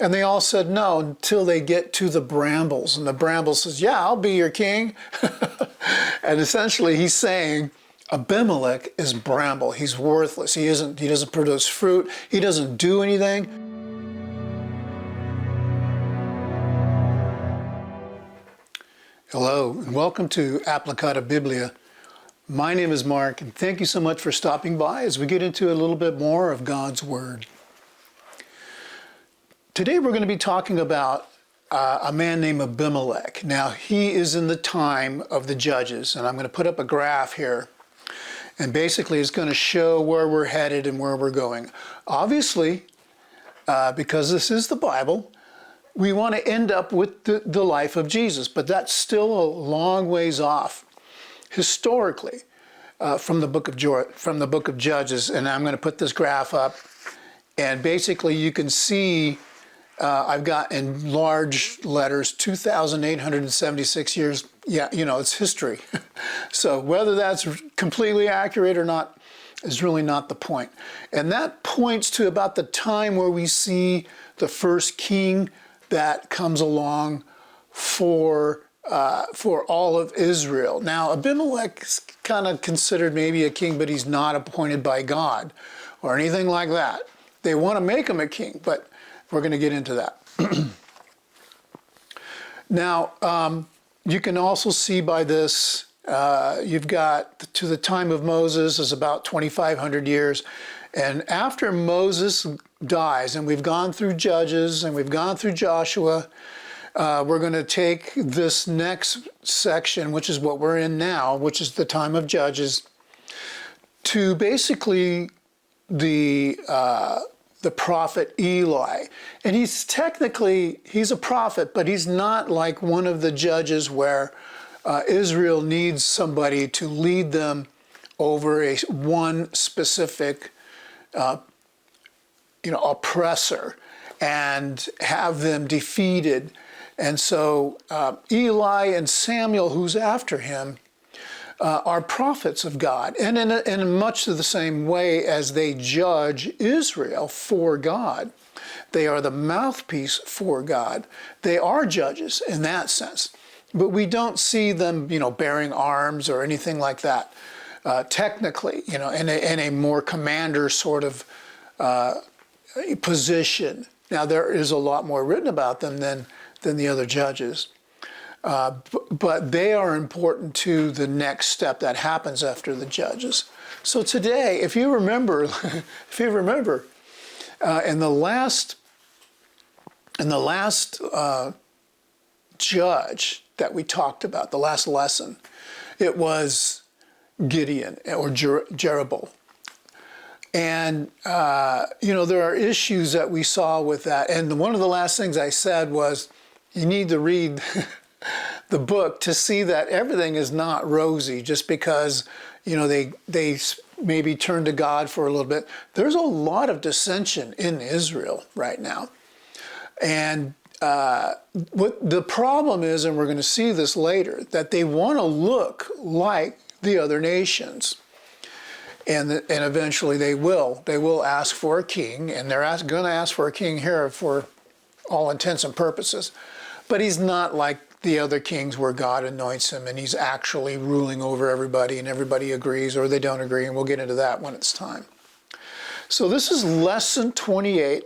And they all said no until they get to the brambles. And the bramble says, yeah, I'll be your king. And essentially he's saying, Abimelech is bramble. He's worthless. He doesn't produce fruit. He doesn't do anything. Hello, and welcome to Applicata Biblia. My name is Mark, and thank you so much for stopping by as we get into a little bit more of God's Word. Today we're going to be talking about a man named Abimelech. Now, he is in the time of the Judges, and I'm going to put up a graph here. And basically it's going to show where we're headed and where we're going. Obviously, because this is the Bible, we want to end up with the life of Jesus, but that's still a long ways off historically from the book of Judges. And I'm going to put this graph up, and basically you can see I've got in large letters 2,876 years. Yeah, it's history. So whether that's completely accurate or not is really not the point. And that points to about the time where we see the first king that comes along for all of Israel. Now, Abimelech is kind of considered maybe a king, but he's not appointed by God or anything like that. They want to make him a king, but we're going to get into that. Now, you can also see by this, you've got to the time of Moses is about 2,500 years. And after Moses dies, and we've gone through Judges and we've gone through Joshua, we're going to take this next section, which is what we're in now, which is the time of Judges, to basically the prophet Eli. And he's a prophet, but he's not like one of the judges where Israel needs somebody to lead them over one specific oppressor and have them defeated. And so Eli and Samuel, who's after him, are prophets of God. And in much the same way as they judge Israel for God, they are the mouthpiece for God. They are judges in that sense. But we don't see them, bearing arms or anything like that. Technically, in a more commander sort of position. Now, there is a lot more written about them than the other judges. But they are important to the next step that happens after the judges. So today, if you remember, in the last judge that we talked about, the last lesson, it was Gideon or Jeroboam. And, there are issues that we saw with that. And one of the last things I said was, you need to read the book to see that everything is not rosy just because, they maybe turn to God for a little bit. There's a lot of dissension in Israel right now. And what the problem is, and we're going to see this later, that they want to look like the other nations. And eventually they will. They will ask for a king, and they're going to ask for a king here for all intents and purposes. But he's not like the other kings where God anoints him and he's actually ruling over everybody and everybody agrees or they don't agree, and we'll get into that when it's time. So this is lesson 28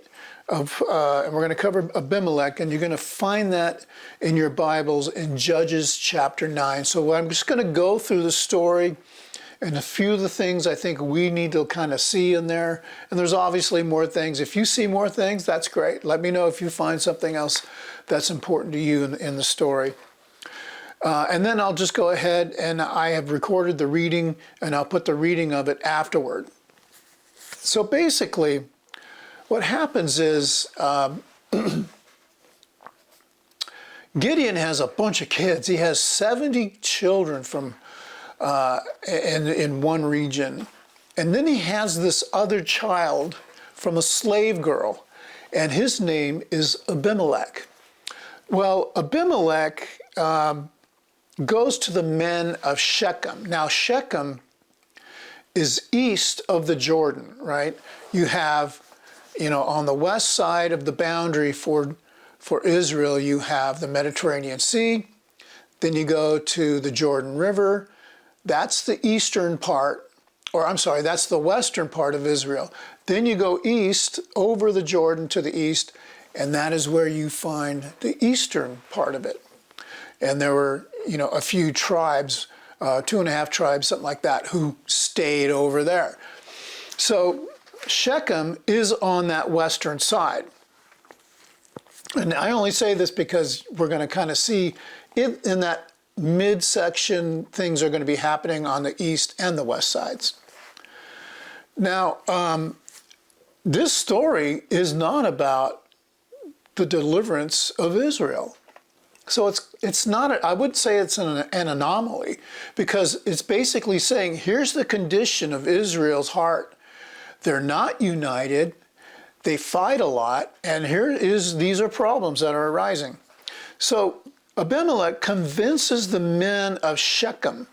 and we're going to cover Abimelech, and you're going to find that in your Bibles in Judges chapter 9. So I'm just going to go through the story and a few of the things I think we need to kind of see in there. And there's obviously more things. If you see more things, that's great. Let me know if you find something else that's important to you in the story. And then I'll just go ahead, and I have recorded the reading, and I'll put the reading of it afterward. So basically, what happens is Gideon has a bunch of kids. He has 70 children from in one region. And then he has this other child from a slave girl, and his name is Abimelech. Well, Abimelech goes to the men of Shechem. Now, Shechem is east of the Jordan, right? You have on the west side of the boundary for Israel, you have the Mediterranean Sea. Then you go to the Jordan River. That's the eastern part, or I'm sorry, that's the western part of Israel. Then you go east over the Jordan to the east, and that is where you find the eastern part of it. And there were, a few tribes, 2.5 tribes, something like that, who stayed over there. So Shechem is on that western side. And I only say this because we're going to kind of see in that midsection, things are going to be happening on the east and the west sides. Now, this story is not about the deliverance of Israel. So it's not, I would say it's an anomaly, because it's basically saying, here's the condition of Israel's heart. They're not united, they fight a lot, and these are problems that are arising. So Abimelech convinces the men of Shechem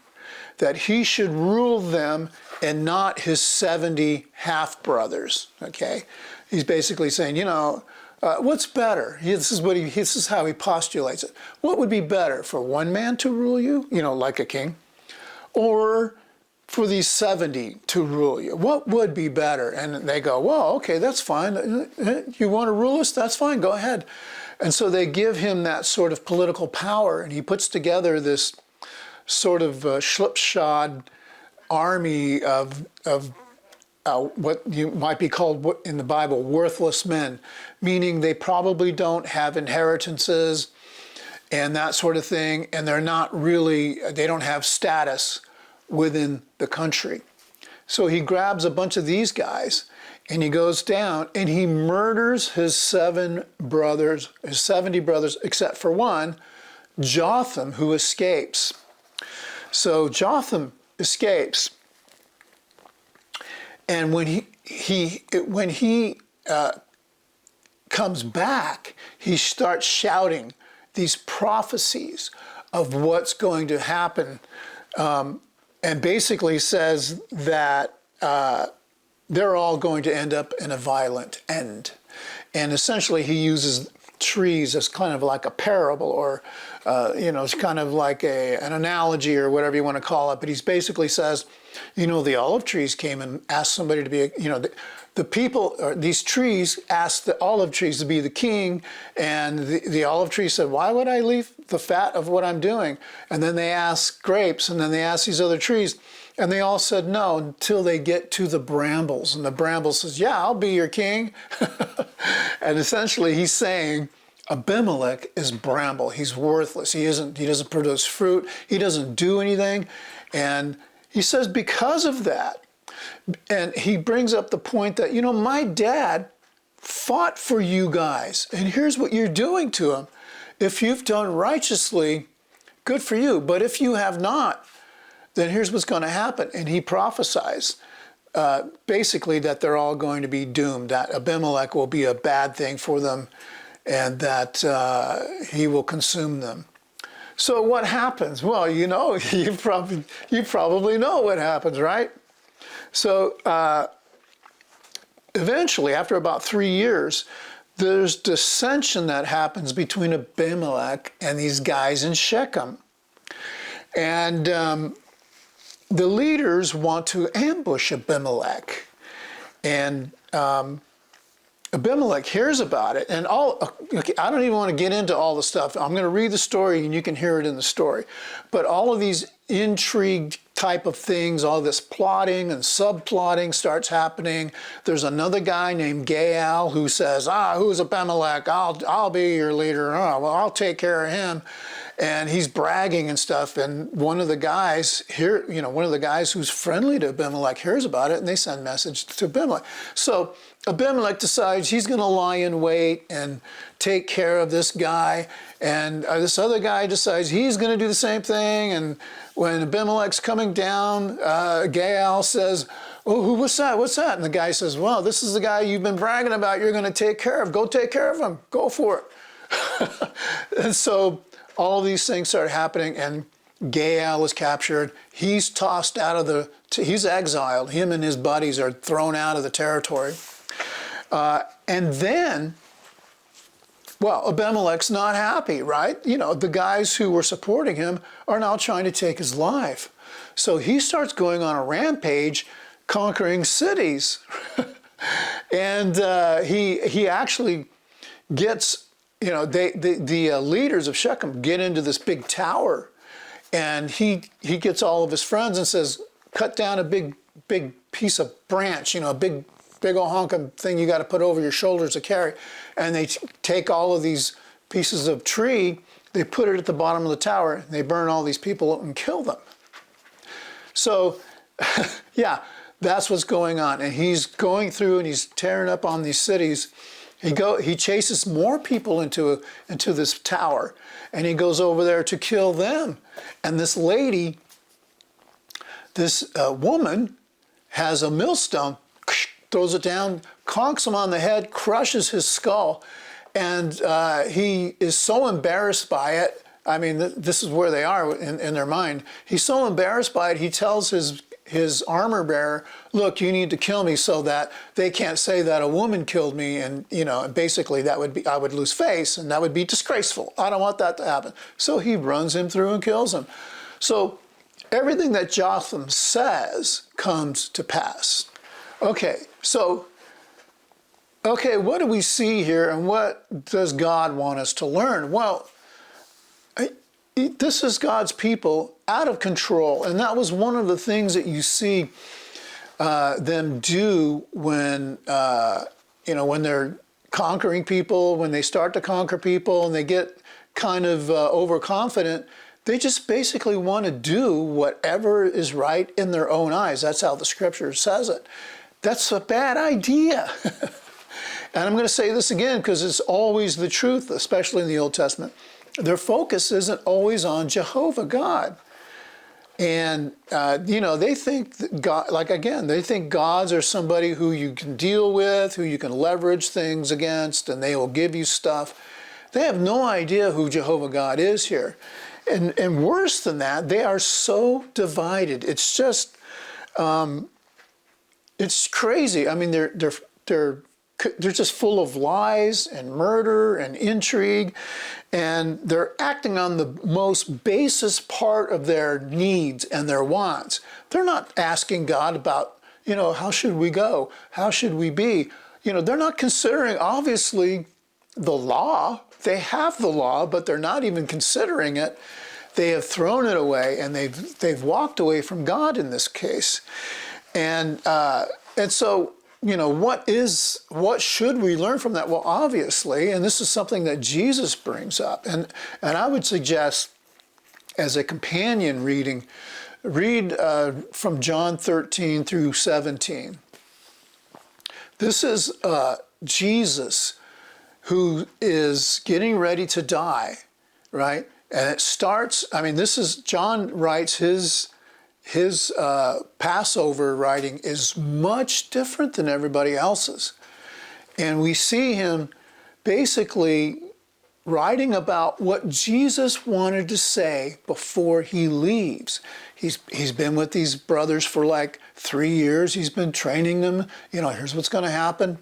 that he should rule them and not his 70 half-brothers, okay? He's basically saying, what's better? This is how he postulates it. What would be better, for one man to rule you, like a king, or for these 70 to rule you? What would be better? And they go, well, okay, that's fine. You want to rule us? That's fine, go ahead. And so they give him that sort of political power, and he puts together this sort of slipshod army of what you might be called in the Bible worthless men, meaning they probably don't have inheritances and that sort of thing, and they don't have status within the country. So he grabs a bunch of these guys and he goes down and he murders his 70 brothers, except for one, Jotham, who escapes. So Jotham escapes, and when he comes back, he starts shouting these prophecies of what's going to happen, and basically says that they're all going to end up in a violent end. And essentially he uses trees as kind of like a parable, or it's kind of like an analogy, or whatever you want to call it. But he basically says, the olive trees came and asked somebody to be, the people, or these trees asked the olive trees to be the king, and the olive tree said, why would I leave the fat of what I'm doing? And then they asked grapes, and then they asked these other trees, and they all said no until they get to the brambles. And the bramble says, yeah, I'll be your king. And essentially he's saying Abimelech is bramble. He's worthless. He doesn't produce fruit. He doesn't do anything. And he says because of that, and he brings up the point that, my dad fought for you guys, and here's what you're doing to him. If you've done righteously, good for you. But if you have not, then here's what's going to happen. And he prophesies basically that they're all going to be doomed, that Abimelech will be a bad thing for them, and that he will consume them. So what happens? Well, you probably know what happens, right? So eventually, after about 3 years, there's dissension that happens between Abimelech and these guys in Shechem. And the leaders want to ambush Abimelech. And Abimelech hears about it, and I don't even want to get into all the stuff. I'm going to read the story, and you can hear it in the story. But all of these intrigue type of things, all this plotting and subplotting starts happening. There's another guy named Gaal who says, who's Abimelech? I'll be your leader. Well, I'll take care of him. And he's bragging and stuff. And one of the guys who's friendly to Abimelech hears about it, and they send a message to Abimelech. So Abimelech decides he's going to lie in wait and take care of this guy. And this other guy decides he's going to do the same thing. And when Abimelech's coming down, Gaal says, oh, what's that? What's that? And the guy says, well, this is the guy you've been bragging about you're going to take care of. Go take care of him. Go for it. And so all these things start happening, and Gaal is captured. He's tossed out of he's exiled. Him and his buddies are thrown out of the territory. And then, well, Abimelech's not happy, right? The guys who were supporting him are now trying to take his life. So he starts going on a rampage, conquering cities. And he actually gets, the leaders of Shechem get into this big tower, and he gets all of his friends and says, cut down a big piece of branch, a big old honking thing you got to put over your shoulders to carry. And they take all of these pieces of tree, they put it at the bottom of the tower, and they burn all these people and kill them. So, yeah, that's what's going on. And he's going through and he's tearing up on these cities. He chases more people into this tower, and he goes over there to kill them. And this lady, this woman, has a millstone, throws it down, conks him on the head, crushes his skull, and he is so embarrassed by it. I mean, this is where they are in their mind. He's so embarrassed by it, he tells his armor bearer, look, you need to kill me so that they can't say that a woman killed me, and basically I would lose face, and that would be disgraceful. I don't want that to happen. So he runs him through and kills him. So everything that Jotham says comes to pass. Okay, what do we see here, and what does God want us to learn? Well, this is God's people out of control, and that was one of the things that you see them do when they're conquering people, when they start to conquer people, and they get kind of overconfident. They just basically want to do whatever is right in their own eyes. That's how the Scripture says it. That's a bad idea. And I'm going to say this again because it's always the truth, especially in the Old Testament. Their focus isn't always on Jehovah God. And, they think that God, they think gods are somebody who you can deal with, who you can leverage things against, and they will give you stuff. They have no idea who Jehovah God is here. And worse than that, they are so divided. It's just, it's crazy. I mean, they're just full of lies and murder and intrigue, and they're acting on the most basest part of their needs and their wants. They're not asking God about, how should we go? How should we be? They're not considering, obviously, the law. They have the law, but they're not even considering it. They have thrown it away, and they've walked away from God in this case. And so, what should we learn from that? Well, obviously, and this is something that Jesus brings up, and I would suggest as a companion reading, read from John 13 through 17. This is Jesus who is getting ready to die, right? And it starts, John writes his Passover writing is much different than everybody else's. And we see him basically writing about what Jesus wanted to say before he leaves. He's been with these brothers for like 3 years. He's been training them. Here's what's going to happen.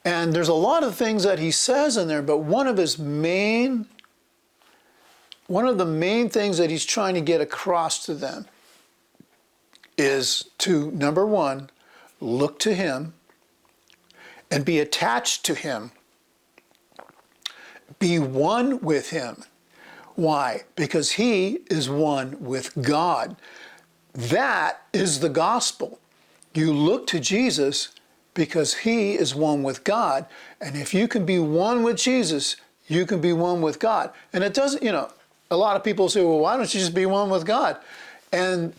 And there's a lot of things that he says in there, but one of the main things that he's trying to get across to them is to, number one, look to him and be attached to him. Be one with him. Why? Because he is one with God. That is the gospel. You look to Jesus because he is one with God. And if you can be one with Jesus, you can be one with God. And it doesn't, a lot of people say, well, why don't you just be one with God? And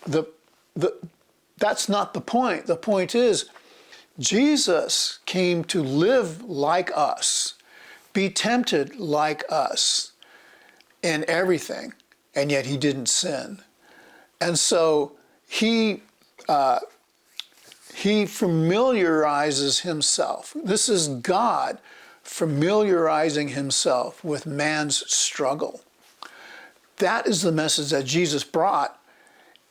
that's not the point. The point is, Jesus came to live like us, be tempted like us in everything, and yet he didn't sin. And so he familiarizes himself. This is God familiarizing himself with man's struggle. That is the message that Jesus brought.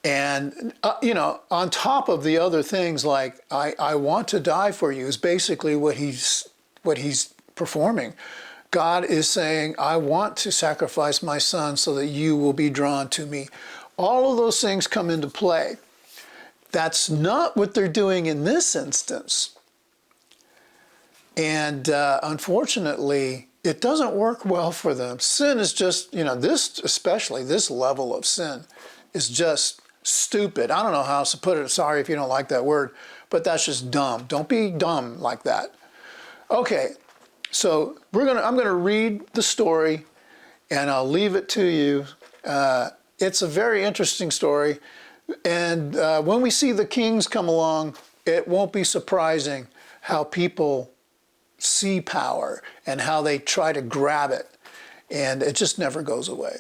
And, on top of the other things like, I want to die for you is basically what he's performing. God is saying, I want to sacrifice my son so that you will be drawn to me. All of those things come into play. That's not what they're doing in this instance. And unfortunately, it doesn't work well for them. Sin is just, especially this level of sin is just stupid. I don't know how else to put it. Sorry if you don't like that word, but that's just dumb. Don't be dumb like that. Okay, so I'm going to read the story, and I'll leave it to you. It's a very interesting story, and when we see the kings come along, it won't be surprising how people see power and how they try to grab it, and it just never goes away.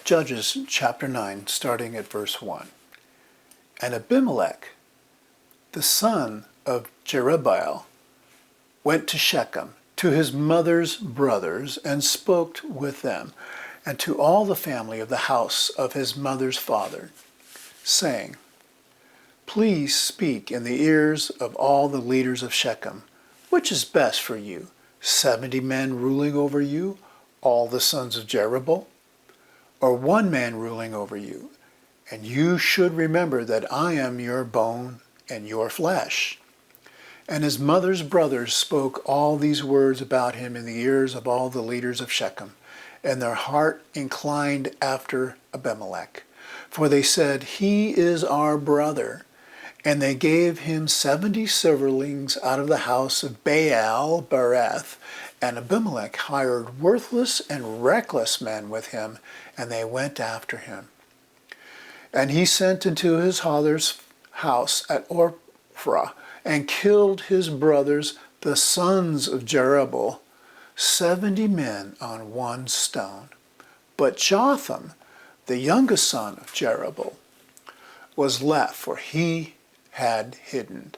Judges chapter 9, starting at verse 1. And Abimelech, the son of Jerubbaal, went to Shechem, to his mother's brothers, and spoke with them, and to all the family of the house of his mother's father, saying, Please speak in the ears of all the leaders of Shechem, which is best for you, 70 men ruling over you, all the sons of Jerubbaal, or one man ruling over you? And you should remember that I am your bone and your flesh. And his mother's brothers spoke all these words about him in the ears of all the leaders of Shechem, and their heart inclined after Abimelech. For they said, He is our brother. And they gave him 70 silverlings out of the house of Baal Bereth. And Abimelech hired worthless and reckless men with him, and they went after him. And he sent into his father's house at Ophrah, and killed his brothers, the sons of Jerubbaal, 70 men on one stone. But Jotham, the youngest son of Jerubbaal, was left, for he had hidden.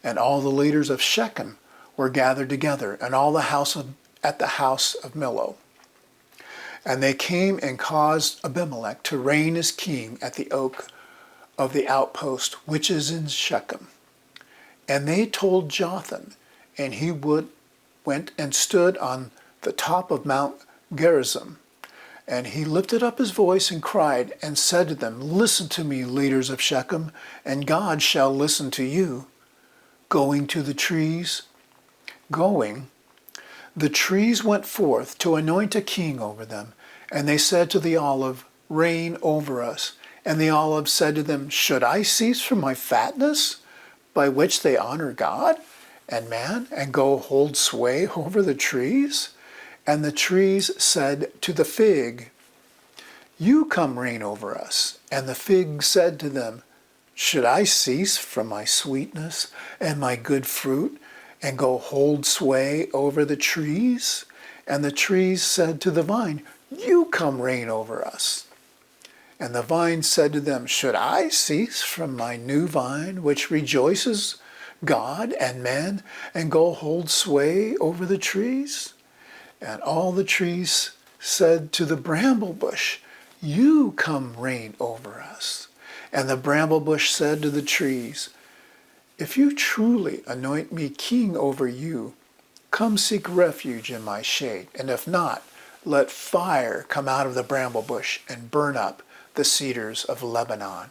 And all the leaders of Shechem were gathered together, and all the house at the house of Millo. And they came and caused Abimelech to reign as king at the oak of the outpost, which is in Shechem. And they told Jotham, and he went and stood on the top of Mount Gerizim. And he lifted up his voice and cried and said to them, Listen to me, leaders of Shechem, and God shall listen to you. Going to the trees, the trees went forth to anoint a king over them. And they said to the olive, Reign over us. And the olive said to them, Should I cease from my fatness, by which they honor God and man, and go hold sway over the trees? And the trees said to the fig, You come reign over us. And the fig said to them, Should I cease from my sweetness and my good fruit, and go hold sway over the trees? And the trees said to the vine, You come reign over us. And the vine said to them, Should I cease from my new vine, which rejoices God and men, and go hold sway over the trees? And all the trees said to the bramble bush, You come reign over us. And the bramble bush said to the trees, If you truly anoint me king over you, come seek refuge in my shade. And if not, let fire come out of the bramble bush and burn up the cedars of Lebanon.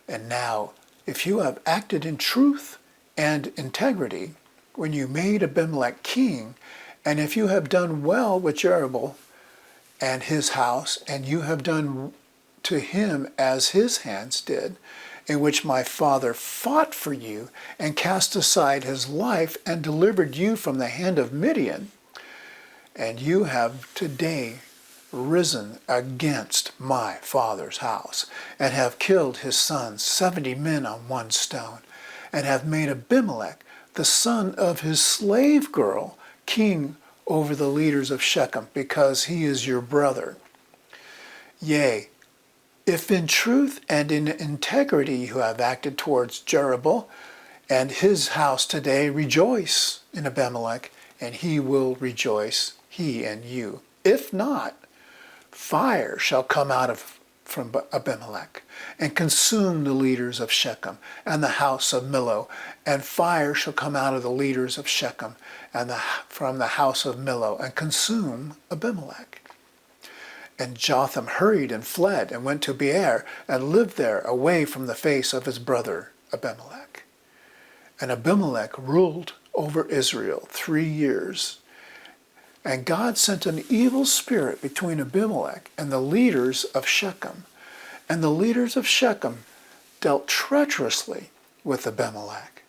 And now, if you have acted in truth and integrity when you made Abimelech king, and if you have done well with Jerubbaal and his house, and you have done to him as his hands did, in which my father fought for you and cast aside his life and delivered you from the hand of Midian, and you have today risen against my father's house, and have killed his sons, 70 men on one stone, and have made Abimelech, the son of his slave girl, king over the leaders of Shechem, because he is your brother. Yea, if in truth and in integrity you have acted towards Jerubbaal and his house today, rejoice in Abimelech, and he will rejoice, he and you If not, fire shall come out from Abimelech and consume the leaders of Shechem and the house of Millo, and fire shall come out of the leaders of Shechem and from the house of Millo and consume Abimelech. And Jotham hurried and fled and went to Beer and lived there away from the face of his brother Abimelech. And Abimelech ruled over Israel 3 years. And God sent an evil spirit between Abimelech and the leaders of Shechem. And the leaders of Shechem dealt treacherously with Abimelech,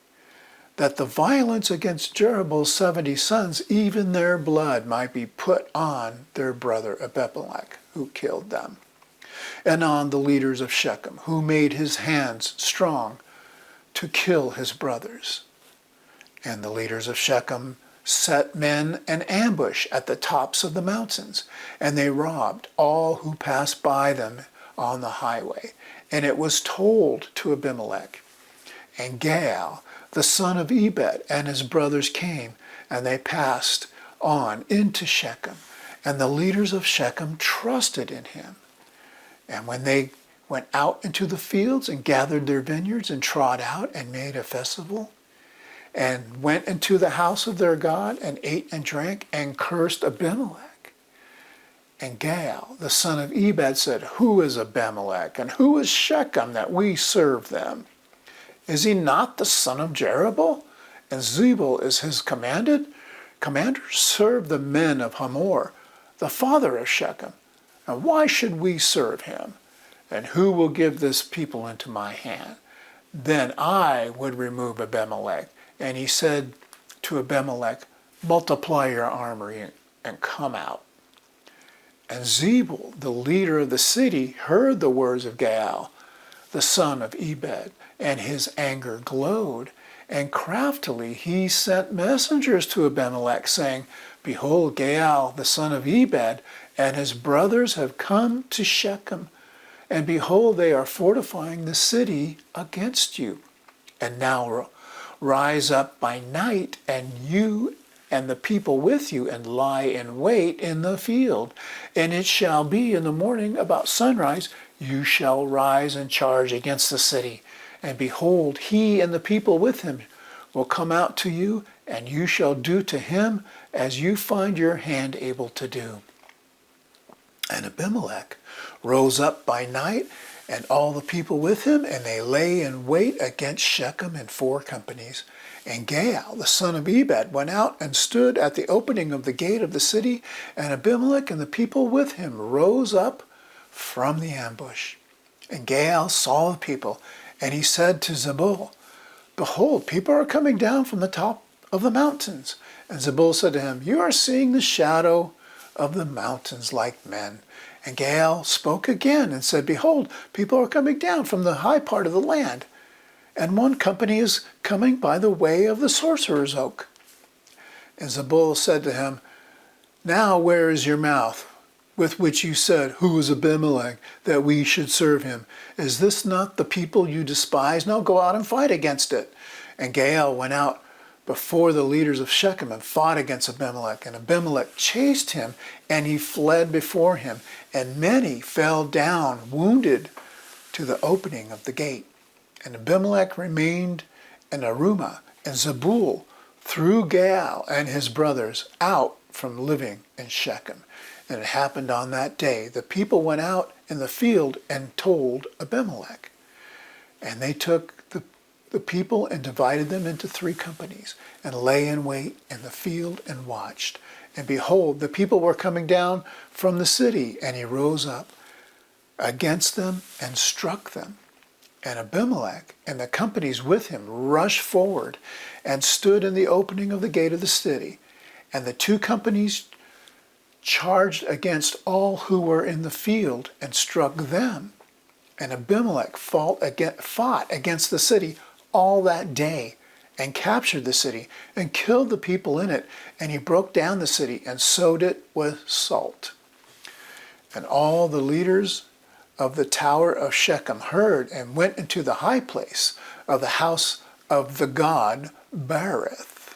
that the violence against Jeroboam's 70 sons, even their blood, might be put on their brother Abimelech, who killed them, and on the leaders of Shechem, who made his hands strong to kill his brothers. And the leaders of Shechem set men in ambush at the tops of the mountains, and they robbed all who passed by them on the highway. And it was told to Abimelech. And Gaal, the son of Ebed, and his brothers came, and they passed on into Shechem. And the leaders of Shechem trusted in him. And when they went out into the fields and gathered their vineyards and trod out and made a festival, and went into the house of their God and ate and drank and cursed Abimelech. And Gaal, the son of Ebed, said, "Who is Abimelech, and who is Shechem that we serve them? Is he not the son of Jerubbaal? And Zebul is his commander? Serve the men of Hamor, the father of Shechem. And why should we serve him? And who will give this people into my hand? Then I would remove Abimelech." And he said to Abimelech, "Multiply your army and come out." And Zebul, the leader of the city, heard the words of Gaal, the son of Ebed, and his anger glowed. And craftily he sent messengers to Abimelech, saying, "Behold, Gaal, the son of Ebed, and his brothers have come to Shechem. And behold, they are fortifying the city against you. And now rise up by night, and you and the people with you, and lie in wait in the field. And it shall be in the morning about sunrise, you shall rise and charge against the city. And behold, he and the people with him will come out to you, and you shall do to him as you find your hand able to do." And Abimelech rose up by night, and all the people with him, and they lay in wait against Shechem in 4 companies. And Gaal, the son of Ebed, went out and stood at the opening of the gate of the city, and Abimelech and the people with him rose up from the ambush. And Gaal saw the people, and he said to Zebul, "Behold, people are coming down from the top of the mountains." And Zebul said to him, "You are seeing the shadow of the mountains like men." And Gaal spoke again and said, "Behold, people are coming down from the high part of the land, and one company is coming by the way of the sorcerer's oak." And Zebul said to him, "Now where is your mouth, with which you said, 'Who is Abimelech, that we should serve him?' Is this not the people you despise? Now go out and fight against it." And Gaal went out before the leaders of Shechem and fought against Abimelech. And Abimelech chased him, and he fled before him. And many fell down wounded to the opening of the gate. And Abimelech remained in Arumah, and Zebul threw Gaal and his brothers out from living in Shechem. And it happened on that day, the people went out in the field and told Abimelech. And they took the people and divided them into 3 companies, and lay in wait in the field and watched. And behold, the people were coming down from the city, and he rose up against them and struck them. And Abimelech and the companies with him rushed forward and stood in the opening of the gate of the city. And the 2 companies charged against all who were in the field and struck them. And Abimelech fought against the city all that day, and captured the city, and killed the people in it. And he broke down the city, and sowed it with salt. And all the leaders of the tower of Shechem heard, and went into the high place of the house of the god Berith.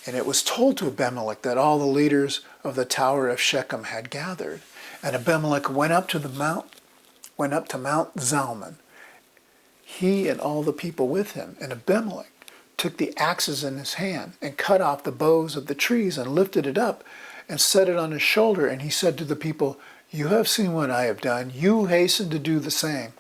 And it was told to Abimelech that all the leaders of the tower of Shechem had gathered. And Abimelech went up to Mount Zalmon, he and all the people with him. And Abimelech took the axes in his hand and cut off the boughs of the trees and lifted it up and set it on his shoulder. And he said to the people, "You have seen what I have done. You hasten to do the same."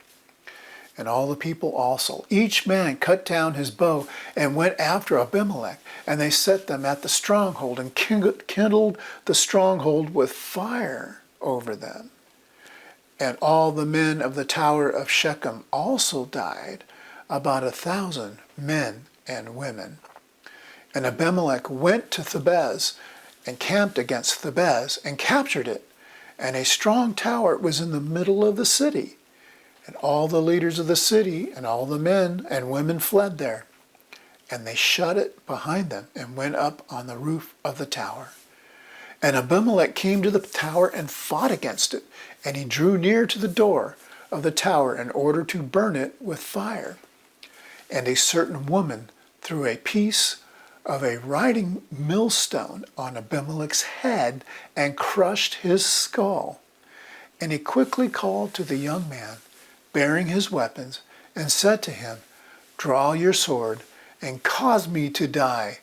And all the people also, each man cut down his bow and went after Abimelech. And they set them at the stronghold and kindled the stronghold with fire over them. And all the men of the tower of Shechem also died, about 1,000 men and women. And Abimelech went to Thebez and camped against Thebez and captured it. And a strong tower was in the middle of the city. And all the leaders of the city and all the men and women fled there. And they shut it behind them and went up on the roof of the tower. And Abimelech came to the tower and fought against it. And he drew near to the door of the tower in order to burn it with fire. And a certain woman threw a piece of a riding millstone on Abimelech's head and crushed his skull. And he quickly called to the young man, bearing his weapons, and said to him, "Draw your sword and cause me to die,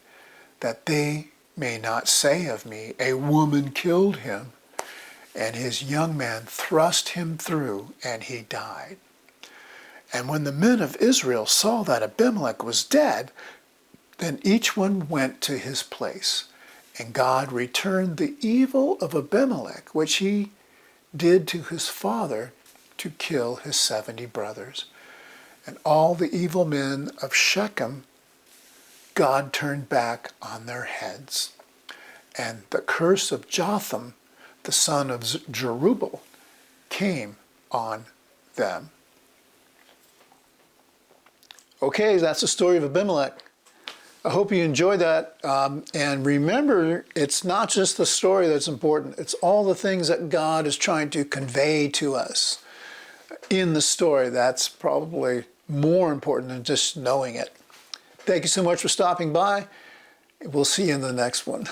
that they may not say of me, 'A woman killed him.'" And his young man thrust him through, and he died. And when the men of Israel saw that Abimelech was dead, then each one went to his place. And God returned the evil of Abimelech, which he did to his father, to kill his 70 brothers. And all the evil men of Shechem, God turned back on their heads. And the curse of Jotham, the son of Jerubbaal, came on them. Okay, that's the story of Abimelech. I hope you enjoyed that. And remember, it's not just the story that's important. It's all the things that God is trying to convey to us in the story. That's probably more important than just knowing it. Thank you so much for stopping by. We'll see you in the next one.